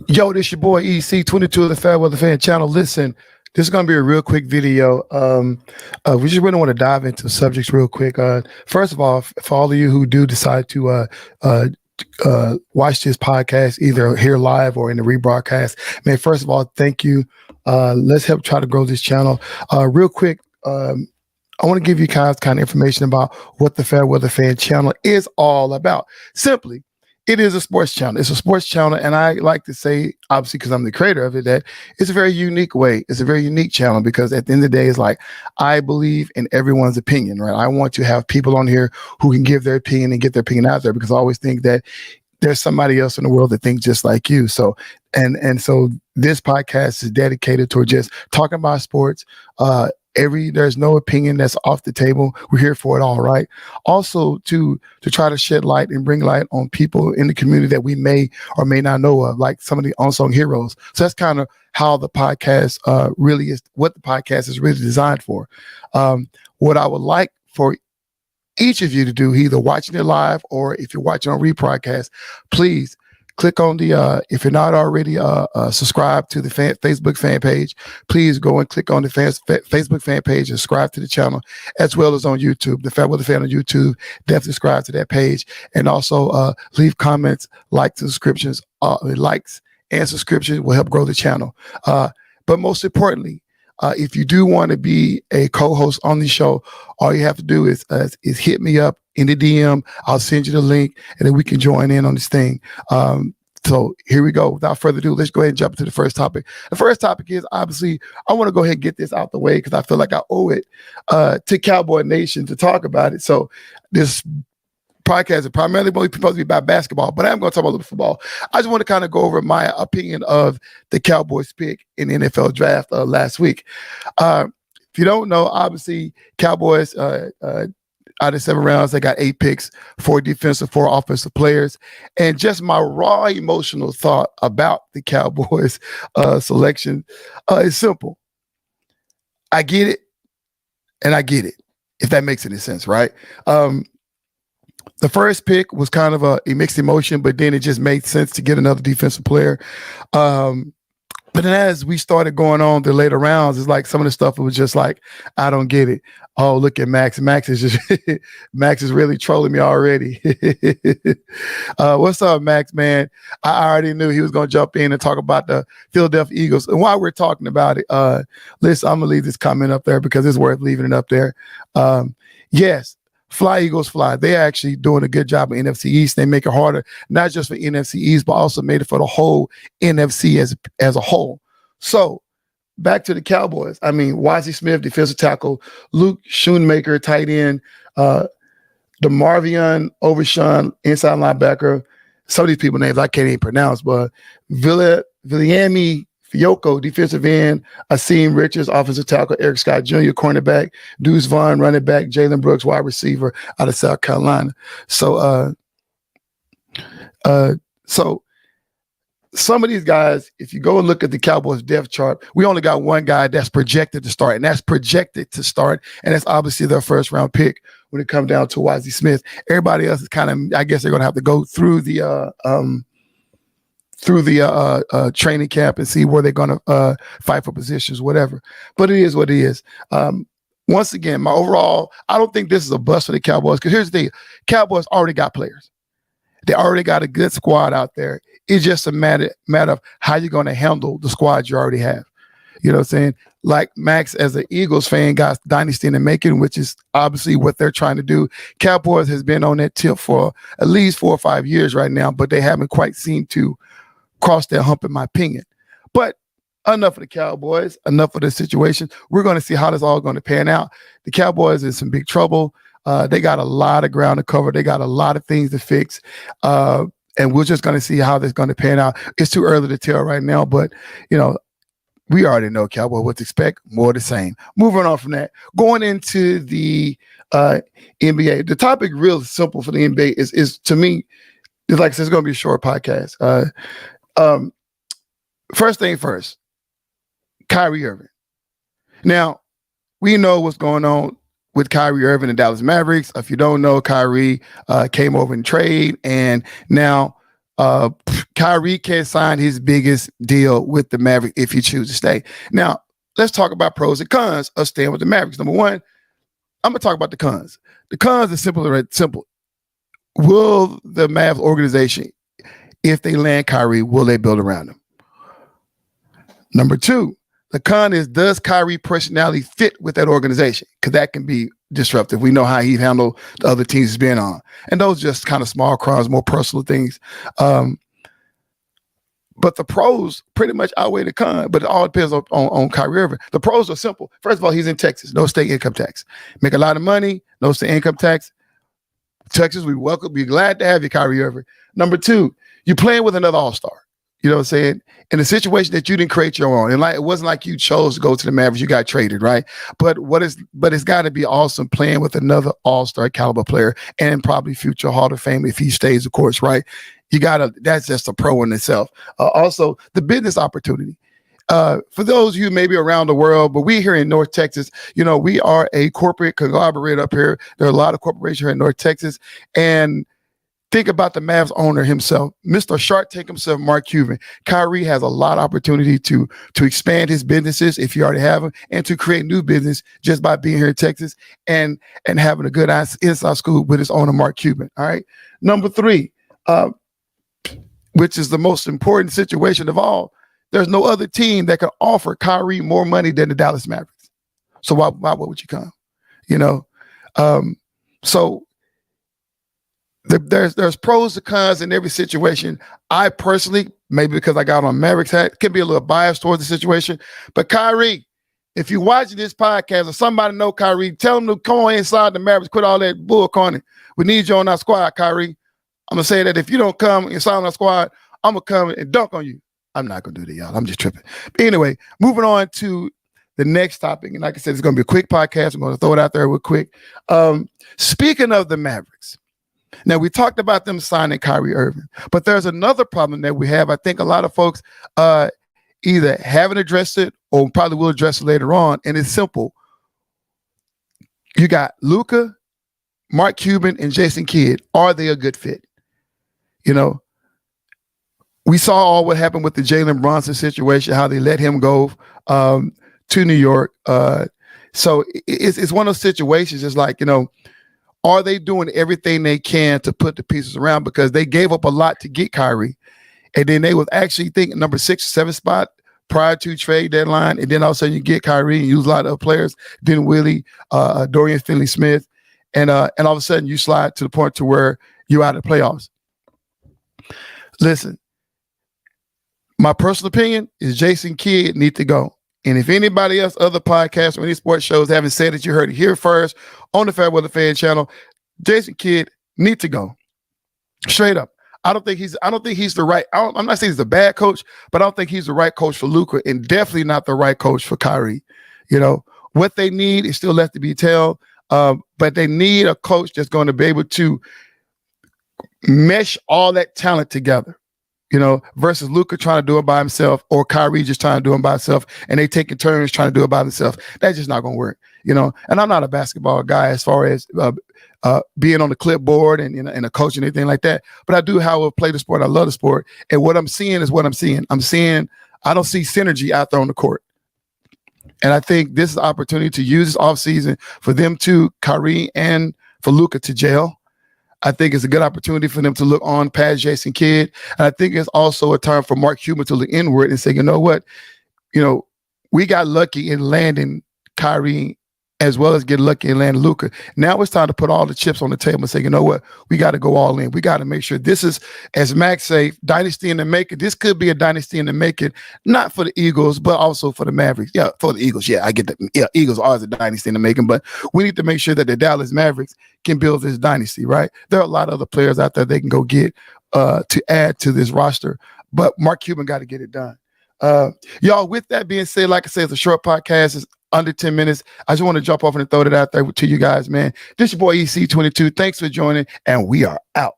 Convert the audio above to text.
Yo, this your boy EC22 of the Fairweather Fan Channel. Listen, this is gonna be a real quick video. We just really want to dive into subjects real quick. First of all, for all of you who do decide to watch this podcast either here live or in the rebroadcast, man, first of all, thank you. Let's help try to grow this channel. Real quick, I want to give you guys kind of information about what the Fairweather Fan Channel is all about. Simply, it is a sports channel. It's a sports channel, and I like to say, obviously, because I'm the creator of it, that it's a very unique way. It's a very unique channel because at the end of the day, it's like I believe in everyone's opinion, right? I want to have people on here who can give their opinion and get their opinion out there because I always think that there's somebody else in the world that thinks just like you. So, and so this podcast is dedicated toward just talking about sports. There's no opinion that's off the table. We're here for it all, right? Also to try to shed light and bring light on people in the community that we may or may not know of, like some of the unsung heroes. So that's kind of how the podcast really is, what the podcast is really designed for. What I would like for each of you to do, either watching it live or if you're watching on rebroadcast, please click on the, if you're not already subscribed to the Facebook fan page, please go and click on the Facebook fan page and subscribe to the channel, as well as on YouTube. The Fairweather Fan on YouTube, definitely subscribe to that page. And also leave comments, likes, and subscriptions. Likes and subscriptions will help grow the channel. But most importantly, if you do want to be a co-host on the show, all you have to do is hit me up in the DM. I'll send you the link, and then we can join in on this thing. So here we go. Without further ado, let's go ahead and jump into the first topic. The first topic is, obviously, I want to go ahead and get this out the way because I feel like I owe it to Cowboy Nation to talk about it. So this podcast is primarily supposed to be about basketball, but I'm going to talk about a little football. I just want to kind of go over my opinion of the Cowboys pick in the NFL draft last week. If you don't know, obviously, Cowboys, out of 7 rounds, they got 8 picks, 4 defensive, 4 offensive players. And just my raw emotional thought about the Cowboys selection is simple. I get it, and I get it, if that makes any sense, right? The first pick was kind of a mixed emotion, but then it just made sense to get another defensive player. But then as we started going on the later rounds, it's like some of the stuff, it was just like, I don't get it. Oh, look at Max. Max is just Max is really trolling me already. What's up, Max, man? I already knew he was going to jump in and talk about the Philadelphia Eagles. And while we're talking about it, listen, I'm going to leave this comment up there because it's worth leaving it up there. Yes. Fly, Eagles, fly. They're actually doing a good job of NFC East. They make it harder, not just for NFC East, but also made it for the whole NFC as a whole. So back to the Cowboys. I mean, Wazzie Smith, defensive tackle, Luke Schoonmaker, tight end, DeMarvion Overshawn, inside linebacker. Some of these people names I can't even pronounce, but Viliami Fiocco, defensive end, Asim Richards, offensive tackle, Eric Scott Jr., cornerback, Deuce Vaughn, running back, Jalen Brooks, wide receiver out of South Carolina. So, so some of these guys, if you go and look at the Cowboys depth chart, we only got one guy that's projected to start, and that's obviously their first round pick when it comes down to Wazzie Smith. Everybody else is kind of, I guess they're going to have to go through the training camp and see where they're going to fight for positions, whatever. But it is what it is. Once again, my overall, I don't think this is a bust for the Cowboys because here's the thing. Cowboys already got players. They already got a good squad out there. It's just a matter of how you're going to handle the squad you already have. You know what I'm saying? Like Max, as an Eagles fan, got dynasty in the making, which is obviously what they're trying to do. Cowboys has been on that tip for at least 4 or 5 years right now, but they haven't quite seemed to cross that hump, in my opinion. But enough of the Cowboys, enough of the situation. We're going to see how this all going to pan out. The Cowboys is in big trouble. They got a lot of ground to cover. They got a lot of things to fix. And we're just going to see how this is going to pan out. It's too early to tell right now, but, you know, we already know Cowboy what to expect, more of the same. Moving on from that, going into the NBA. The topic real simple for the NBA is to me, it's like I said, it's going to be a short podcast. First thing first, Kyrie Irving. Now, we know what's going on with Kyrie Irving and Dallas Mavericks. If you don't know, Kyrie came over in trade, and now Kyrie can sign his biggest deal with the Mavericks if he chooses to stay. Now, let's talk about pros and cons of staying with the Mavericks. Number one, I'm going to talk about the cons. The cons are simple. Will the Mavs organization, if they land Kyrie, will they build around him? Number two, the con is, does Kyrie personality fit with that organization? Because that can be disruptive. We know how he handled the other teams he's been on. And those just kind of small cons, more personal things. But the pros pretty much outweigh the con, but it all depends on Kyrie Irving. The pros are simple. First of all, he's in Texas, no state income tax. Make a lot of money, no state income tax. Texas, we welcome, be glad to have you, Kyrie Irving. Number two, you're playing with another all-star. You know what I'm saying? In a situation that you didn't create your own. And like, it wasn't like you chose to go to the Mavericks, you got traded, right? But it's got to be awesome playing with another all-star caliber player and probably future Hall of Fame if he stays, of course, right? That's just a pro in itself. Also, the business opportunity. For those of you maybe around the world, but we here in North Texas, we are a corporate conglomerate up here. There are a lot of corporations here in North Texas. And think about the Mavs owner himself, Mr. Shark Tank himself, Mark Cuban. Kyrie has a lot of opportunity to expand his businesses if you already have them, and to create new business just by being here in Texas and having a good inside scoop with his owner, Mark Cuban. All right. Number three, which is the most important situation of all, there's no other team that can offer Kyrie more money than the Dallas Mavericks. So why would you come? So there's pros and cons in every situation. I personally, maybe because I got on Mavericks hat, can be a little biased towards the situation. But Kyrie, if you're watching this podcast or somebody know Kyrie, tell them to come on inside the Mavericks, quit all that bull corny. We need you on our squad, Kyrie. I'm going to say that if you don't come inside on our squad, I'm going to come and dunk on you. I'm not going to do that, y'all. I'm just tripping. But anyway, moving on to the next topic. And like I said, it's going to be a quick podcast. I'm going to throw it out there real quick. Speaking of the Mavericks, now we talked about them signing Kyrie Irving, but there's another problem that we have. I think a lot of folks either haven't addressed it or probably will address it later on. And it's simple. You got Luka, Mark Cuban, and Jason Kidd. Are they a good fit? We saw all what happened with the Jalen Brunson situation, how they let him go to New York. So it's one of those situations. It's like, are they doing everything they can to put the pieces around? Because they gave up a lot to get Kyrie. And then they was actually thinking number 6 or 7 spot prior to trade deadline. And then all of a sudden you get Kyrie and use a lot of players, then Willie, Dorian Finney-Smith. And all of a sudden you slide to the point to where you're out of the playoffs. Listen, my personal opinion is Jason Kidd need to go. And if anybody else, other podcasts or any sports shows haven't said it, you heard it here first on the Fair Weather Fan channel. Jason Kidd need to go. Straight up. I don't think he's the right. I'm not saying he's a bad coach, but I don't think he's the right coach for Luka, and definitely not the right coach for Kyrie. What they need is still left to be told. But they need a coach that's going to be able to mesh all that talent together. Versus Luka trying to do it by himself or Kyrie just trying to do it by himself and they taking turns trying to do it by themselves. That's just not going to work, And I'm not a basketball guy as far as being on the clipboard and a coach and anything like that. But I do, however, play the sport. I love the sport. And what I'm seeing is what I'm seeing. I don't see synergy out there on the court. And I think this is an opportunity to use this offseason for them to, Kyrie and for Luka to gel. I think it's a good opportunity for them to look on past Jason Kidd. And I think it's also a time for Mark Cuban to look inward and say, you know what? We got lucky in landing Kyrie as well as get lucky in landing Luka. Now it's time to put all the chips on the table and say, you know what? We got to go all in. We got to make sure this is, as Max say, dynasty in the making. This could be a dynasty in the making, not for the Eagles, but also for the Mavericks. Yeah, for the Eagles. Yeah, I get that. Yeah, Eagles are a dynasty in the making, but we need to make sure that the Dallas Mavericks can build this dynasty, right? There are a lot of other players out there they can go get to add to this roster, but Mark Cuban got to get it done. Y'all, with that being said, like I said, it's a short podcast. It's under 10 minutes. I just want to jump off and throw it out there to you guys, man. This is your boy EC22. Thanks for joining, and we are out.